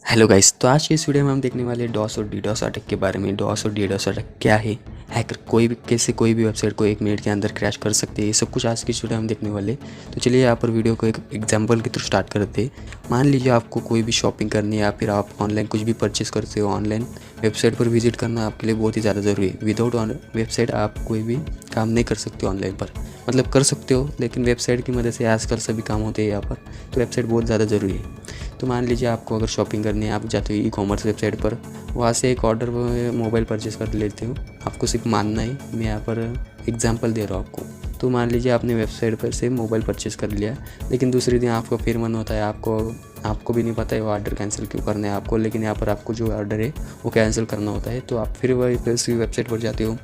Hello guys, तो आज के इस वीडियो में हम देखने वाले डॉस और डीडॉस अटैक के बारे में। डॉस और डीडॉस अटैक क्या है, हैकर कैसे कोई भी वेबसाइट को 1 मिनट के अंदर क्रैश कर सकते हैं, ये सब कुछ आज की इस वीडियो में हम देखने वाले। तो चलिए यहाँ पर वीडियो को एक एग्जांपल के थ्रू स्टार्ट करते हैं। मान लीजिए आपको कोई भी शॉपिंग करनी है या फिर आप ऑनलाइन कुछ भी परचेस करते हो, ऑनलाइन वेबसाइट पर विजिट करना आपके लिए बहुत ही ज़्यादा ज़रूरी है। विदाउट वेबसाइट आप कोई भी काम नहीं कर सकते ऑनलाइन पर, मतलब कर सकते हो लेकिन वेबसाइट की मदद से आजकल सभी काम होते हैं यहाँ पर। तो वेबसाइट बहुत ज़्यादा ज़रूरी है। तो मान लीजिए आपको अगर शॉपिंग करनी है, आप जाते हो ई-कॉमर्स वेबसाइट पर, वहाँ से एक ऑर्डर मोबाइल परचेस कर लेते हो। आपको सिर्फ मानना है, मैं यहाँ पर एग्जांपल दे रहा हूँ आपको। तो मान लीजिए आपने वेबसाइट पर से मोबाइल परचेस कर लिया, लेकिन दूसरे दिन आपको फिर मन होता है, आपको भी नहीं पता है वो ऑर्डर कैंसिल क्यों करना है आपको, लेकिन यहाँ पर आपको जो ऑर्डर है वो कैंसिल करना होता है। तो आप फिर वही वेबसाइट पर जाते हो,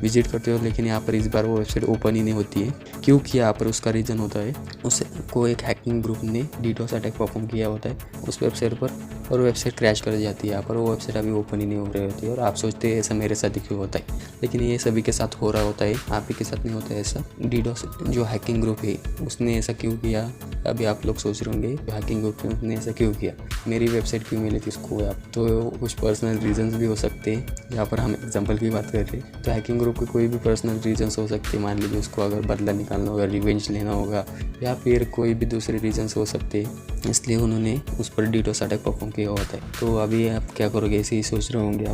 विजिट करते हो, लेकिन यहाँ पर इस बार वो वेबसाइट ओपन ही नहीं होती है। क्योंकि यहाँ पर उसका रीज़न होता है, उसको एक हैकिंग ग्रुप ने डीडोस अटैक परफॉर्म किया होता है उस वेबसाइट पर, और वेबसाइट क्रैश कर जाती है। यहाँ पर वो वेबसाइट अभी ओपन ही नहीं हो रही होती है, और आप सोचते हैं ऐसा मेरे साथ ही क्यों होता है, लेकिन ये सभी के साथ हो रहा होता है, आप ही के साथ नहीं होता है ऐसा। डीडोस जो हैकिंग ग्रुप है उसने ऐसा क्यों किया, अभी आप लोग सोच रहे होंगे हैकिंग ग्रुप ने ऐसा क्यों किया, मेरी वेबसाइट क्यों मिली थी इसको। आप तो कुछ पर्सनल रीजंस भी हो सकते हैं, यहाँ पर हम एग्जांपल की बात कर रहे हैं। तो हैकिंग ग्रुप के कोई भी पर्सनल रीजंस हो सकते हैं। मान लीजिए उसको अगर बदला निकालना होगा, रिवेंज लेना होगा, या फिर कोई भी दूसरे रीजंस हो सकते हैं, इसलिए उन्होंने उस पर डीडोस अटैक परफॉर्म किया होता है। तो अभी आप क्या करोगे, ऐसे ही सोच रहे होंगे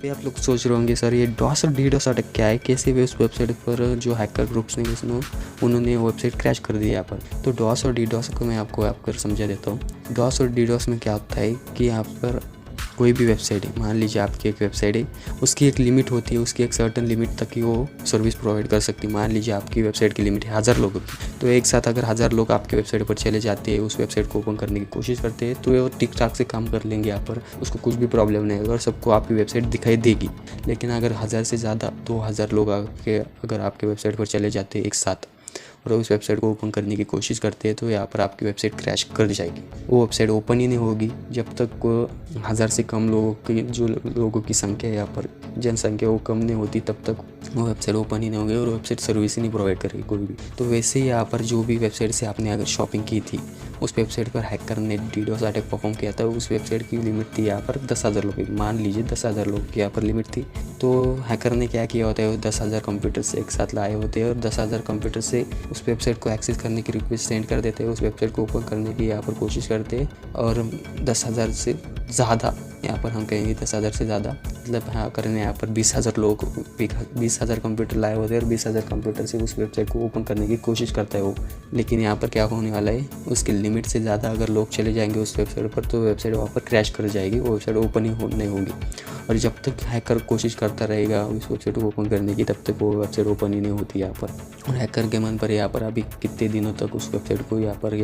आप लोग सोच रहे होंगे सर ये डॉस और डीडोस अटैक क्या है, कैसे भी उस वेबसाइट पर जो हैकर ग्रुप्स ने उन्होंने वेबसाइट क्रैश कर दिया यहाँ पर। तो डॉस और डीडोस को मैं आपको समझा देता हूँ। डॉस और डीडोस में क्या होता है कि यहाँ पर कोई भी वेबसाइट है, मान लीजिए आपकी एक वेबसाइट है, उसकी एक लिमिट होती है, उसकी एक सर्टन लिमिट तक ही वो सर्विस प्रोवाइड कर सकती है। मान लीजिए आपकी वेबसाइट की लिमिट है 1000 लोगों की, तो एक साथ अगर 1000 लोग आपके वेबसाइट पर चले जाते हैं, उस वेबसाइट को ओपन करने की कोशिश करते हैं, तो वो ठीक ठाक से काम कर लेंगे यहाँ पर, उसको कुछ भी प्रॉब्लम नहीं होगा और सबको आपकी वेबसाइट दिखाई देगी। लेकिन अगर 1000 से ज़्यादा 2000 लोग अगर आपके वेबसाइट पर चले जाते हैं एक साथ और उस वेबसाइट को ओपन करने की कोशिश करते हैं, तो यहाँ पर आपकी वेबसाइट क्रैश कर जाएगी। वो वेबसाइट ओपन ही नहीं होगी जब तक 1000 से कम लोगों की संख्या है, यहाँ पर जनसंख्या वो कम नहीं होती, तब तक वो वेबसाइट ओपन ही नहीं होगी और वेबसाइट सर्विस ही नहीं प्रोवाइड करेगी कोई भी। तो वैसे ही यहाँ पर जो भी वेबसाइट से आपने अगर शॉपिंग की थी, उस वेबसाइट पर हैकर ने डीडोस अटैक परफॉर्म किया था, उस वेबसाइट की लिमिट थी यहाँ पर 10,000 लोगों की। मान लीजिए 10,000 लोगों की यहाँ पर लिमिट थी। तो हैकर ने क्या किया होता है, 10,000 कंप्यूटर से एक साथ लाए होते हैं और 10,000 कंप्यूटर से उस वेबसाइट को एक्सेस करने की रिक्वेस्ट सेंड कर देते हैं, उस वेबसाइट को ओपन करने की यहाँ पर कोशिश करते हैं, और 10,000 से ज़्यादा, यहाँ पर हम कहेंगे 10,000 से ज़्यादा, मतलब हैकर ने यहाँ पर 20,000 लोग 20,000 कंप्यूटर लाए होते हैं और 20,000 कंप्यूटर से उस वेबसाइट को ओपन करने की कोशिश करता है वो। लेकिन यहाँ पर क्या होने वाला है, उसकी लिमिट से ज़्यादा अगर लोग चले जाएंगे उस वेबसाइट पर, तो वेबसाइट वहाँ पर क्रैश कर जाएगी, वो वेबसाइट ओपन ही नहीं होगी। और जब तक हैकर कोशिश करता रहेगा उस वेबसाइट को ओपन करने की, तब तक वो वेबसाइट ओपन ही नहीं होती यहाँ पर। और हैकर के मन पर यहाँ पर अभी कितने दिनों तक उस वेबसाइट को यहाँ पर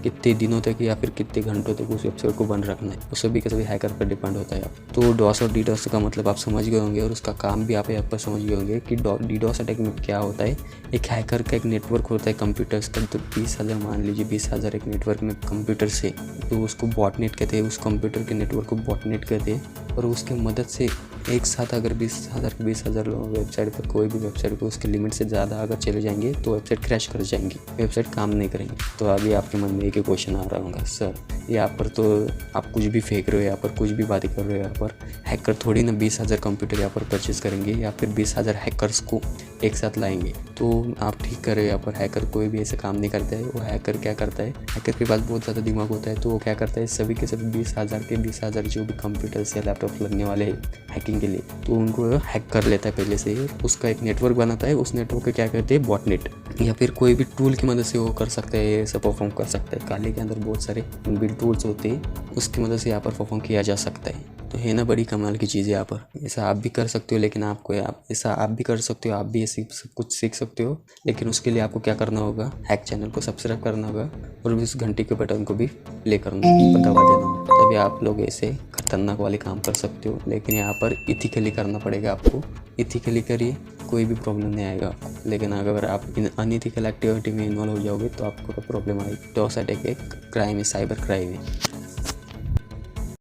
कितने दिनों तक या फिर कितने घंटों तक उस वेबसाइट को बंद रखना है, वो सभी के सभी हैकर पर डिपेंड होता है। तो डॉस और डीडोस का मतलब आप समझ गए होंगे, और उसका काम भी आप यहाँ पर समझ गए होंगे कि डीडोस अटैक में क्या होता है। एक हैकर का एक नेटवर्क होता है कंप्यूटर्स का, तो 20,000, मान लीजिए 20,000 एक नेटवर्क में कंप्यूटर से, तो उसको बॉटनेट कहते हैं, उस कंप्यूटर के नेटवर्क को बॉटनेट कहते हैं। और उसके मदद से एक साथ अगर 20,000 लोग वेबसाइट पर, कोई भी वेबसाइट को उसके लिमिट से ज़्यादा अगर चले जाएंगे, तो वेबसाइट क्रैश कर जाएंगी, वेबसाइट काम नहीं करेंगे। तो अभी आपके मन में एक ही क्वेश्चन आ रहा होगा, सर यहाँ पर तो आप कुछ भी फेंक रहे हो, यहाँ पर कुछ भी बातें कर रहे हो, यहाँ पर हैकर थोड़ी ना 20,000 कंप्यूटर यहाँ पर परचेस करेंगे या फिर 20,000 हैकर्स को एक साथ लाएंगे। तो आप ठीक कर रहे हो, यहाँ पर हैकर कोई भी ऐसा काम नहीं करता है। वो हैकर क्या करता है, हैकर के पास बहुत ज़्यादा दिमाग होता है, तो वो क्या करता है, सभी के सभी 20,000 जो भी कंप्यूटर्स या लैपटॉप लगने वाले हैं हैकिंग के लिए, तो उनको हैक कर लेता है पहले से ही, उसका एक नेटवर्क बनाता है, उस नेटवर्क को क्या कहते हैं, बॉटनेट, या फिर कोई भी टूल की मदद से वो कर सकता है, ऐसा परफॉर्म कर सकता है। काले के अंदर बहुत सारे बिल्ड टूल्स होते हैं, उसकी मदद से यहाँ पर परफॉर्म किया जा सकता है। तो है ना बड़ी कमाल की चीज़ है यहाँ पर। ऐसा आप भी कर सकते हो, लेकिन ऐसा आप भी कर सकते हो, आप भी ऐसे कुछ सीख सकते हो, लेकिन उसके लिए आपको क्या करना होगा, हैक चैनल को सब्सक्राइब करना होगा और उस घंटी के बटन को भी प्ले करना दबा देना होगा, तभी आप लोग ऐसे खतरनाक वाले काम कर सकते हो। लेकिन यहाँ पर इथिकली करना पड़ेगा आपको, इथिकली करिए, कोई भी प्रॉब्लम नहीं आएगा आपको। लेकिन अगर आप इन अनइथिकल एक्टिविटी में इन्वॉल्व हो जाओगे, तो आपको प्रॉब्लम आएगी। डॉस अटैक एक क्राइम है, साइबर क्राइम है।